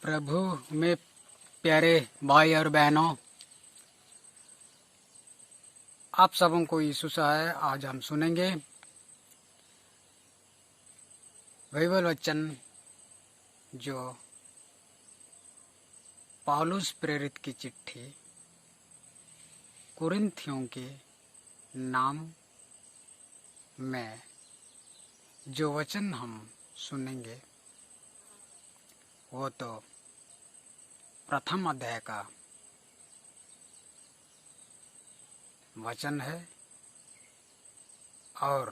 प्रभु में प्यारे भाई और बहनों, आप सबों को यीशु है। आज हम सुनेंगे बाइबल वचन जो पौलुस प्रेरित की चिट्ठी कुरिन्थियों के नाम में जो वचन हम सुनेंगे वो तो प्रथम अध्याय का वचन है और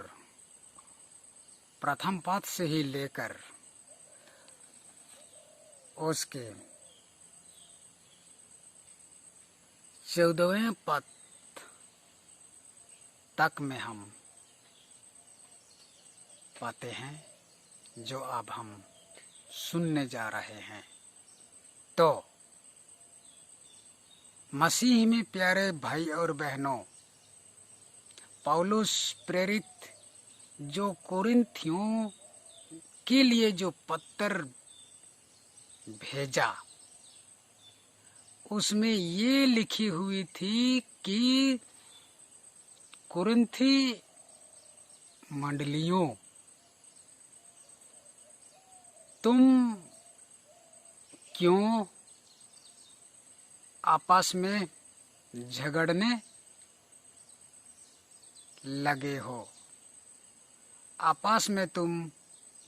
प्रथम पद से ही लेकर उसके 14वें पद तक में हम पाते हैं जो अब हम सुनने जा रहे हैं। तो मसीह में प्यारे भाई और बहनों, पौलुस प्रेरित जो कुरिन्थियों के लिए जो पत्र भेजा उसमें ये लिखी हुई थी कि कुरिन्थी मंडलियों, तुम क्यों आपस में झगड़ने लगे हो? आपस में तुम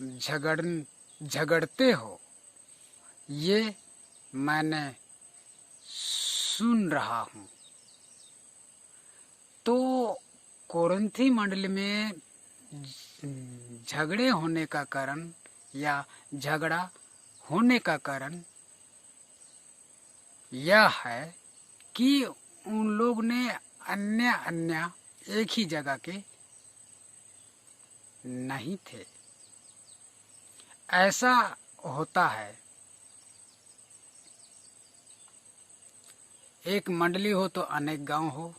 झगड़ते हो, ये मैंने सुन रहा हूँ। तो कोरिन्थी मंडली में झगड़े होने का कारण या झगड़ा होने का कारण यह है कि उन लोग ने अन्य एक ही जगह के नहीं थे। ऐसा होता है, एक मंडली हो तो अनेक गांव हो,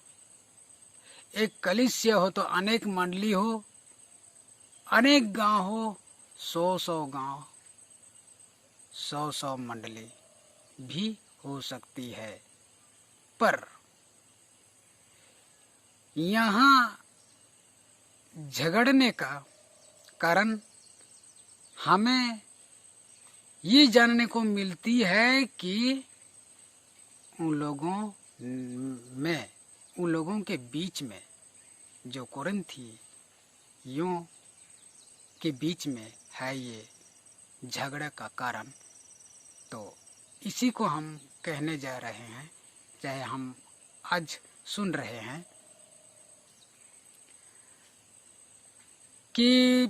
एक कलीसिया हो तो अनेक मंडली हो, अनेक गांव हो, 100 गांव, 100 मंडली भी हो सकती है। पर यहाँ झगड़ने का कारण हमें ये जानने को मिलती है कि उन लोगों के बीच में जो कुरिन्थियों के बीच में है ये झगड़े का कारण। तो इसी को हम कहने जा रहे हैं, चाहे हम आज सुन रहे हैं कि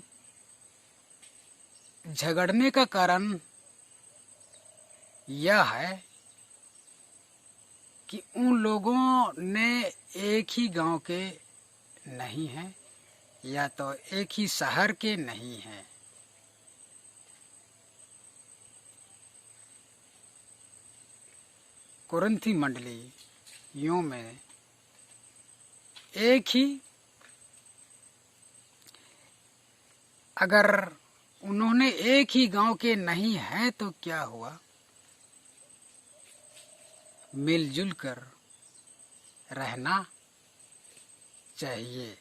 झगड़ने का कारण यह है कि उन लोगों ने एक ही गांव के नहीं हैं या तो एक ही शहर के नहीं हैं। कुरिन्थी मंडलियों में अगर उन्होंने एक ही गांव के नहीं है तो क्या हुआ? मिलजुल कर रहना चाहिए।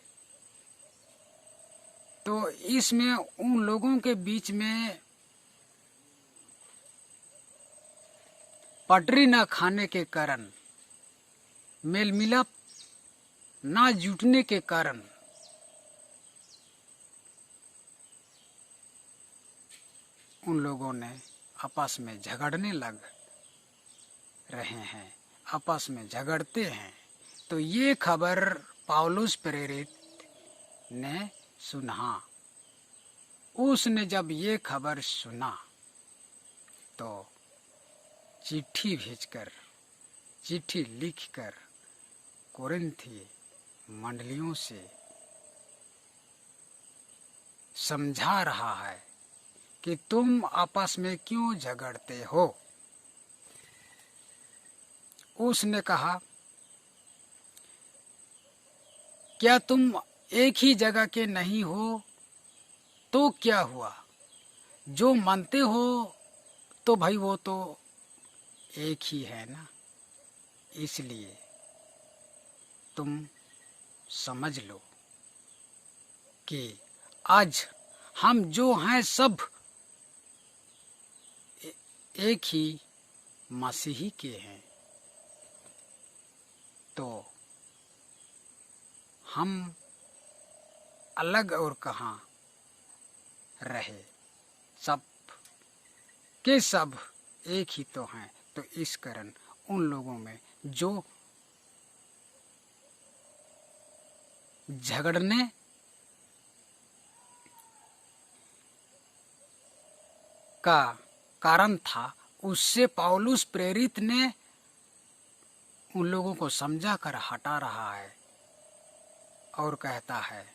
तो इसमें उन लोगों के बीच में पटरी न खाने के कारण, मेल मिलाप न जुटने के कारण उन लोगों ने आपस में झगड़ने लग रहे हैं, आपस में झगड़ते हैं। तो ये खबर पौलुस प्रेरित ने सुना। उसने जब ये खबर सुना तो चिट्ठी लिखकर कुरिन्थी मंडलियों से समझा रहा है कि तुम आपस में क्यों झगड़ते हो। उसने कहा, क्या तुम एक ही जगह के नहीं हो तो क्या हुआ? जो मानते हो तो भाई वो तो एक ही है ना, इसलिए तुम समझ लो कि आज हम जो हैं सब एक ही मसीही के हैं। तो हम अलग और कहाँ रहे, सब के सब एक ही तो हैं। तो इस कारण उन लोगों में जो झगड़ने का कारण था, उससे पौलुस प्रेरित ने उन लोगों को समझा कर हटा रहा है और कहता है,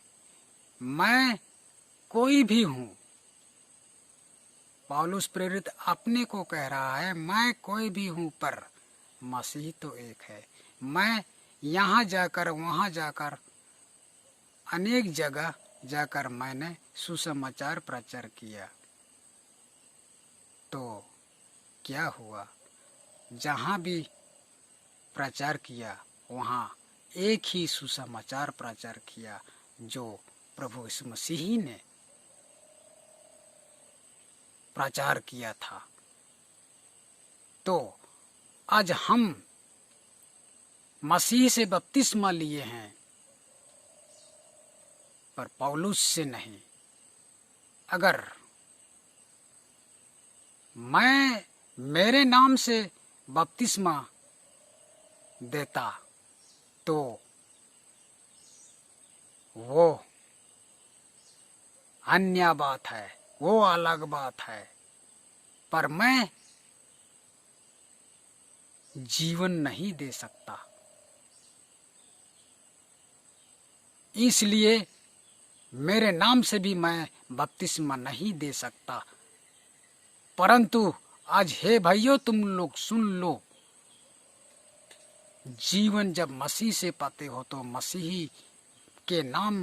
मैं कोई भी हूँ। पौलुस प्रेरित अपने को कह रहा है, मैं कोई भी हूँ पर मसीह तो एक है। मैं यहाँ जाकर वहाँ जाकर अनेक जगह जाकर मैंने सुसमाचार प्रचार किया, तो क्या हुआ? जहाँ भी प्रचार किया वहाँ एक ही सुसमाचार प्रचार किया जो प्रभु यीशु मसीह ने प्रचार किया था। तो आज हम मसीह से बपतिस्मा लिए हैं, पर पौलुस से नहीं। अगर मैं मेरे नाम से बपतिस्मा देता तो वो अन्य बात है, वो अलग बात है, पर मैं जीवन नहीं दे सकता। इसलिए मेरे नाम से भी मैं बपतिस्मा नहीं दे सकता। परंतु आज हे भाइयों, तुम लोग सुन लो, जीवन जब मसीह से पाते हो तो मसीही के नाम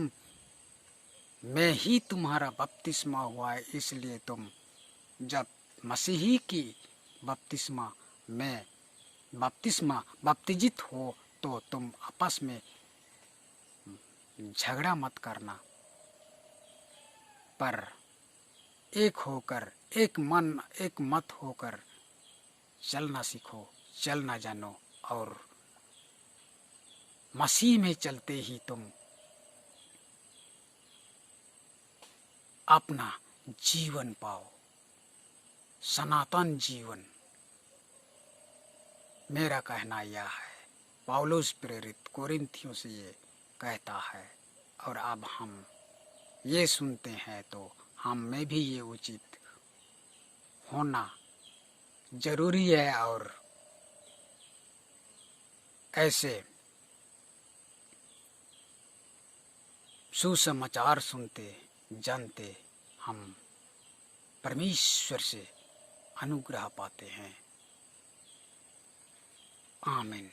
में ही तुम्हारा बपतिस्मा हुआ है। इसलिए तुम जब मसीही की बपतिस्मा में बपतिजित हो तो तुम आपस में झगड़ा मत करना, पर एक होकर, एक मन एक मत होकर चलना सीखो, चलना जानो, और मसीह में चलते ही तुम अपना जीवन पाओ, सनातन जीवन। मेरा कहना यह है, पौलुस प्रेरित कोरिन्थियों से ये कहता है, और अब हम ये सुनते हैं तो हम में भी ये उचित होना जरूरी है। और ऐसे सुसमाचार सुनते जानते हम परमेश्वर से अनुग्रह पाते हैं। आमीन।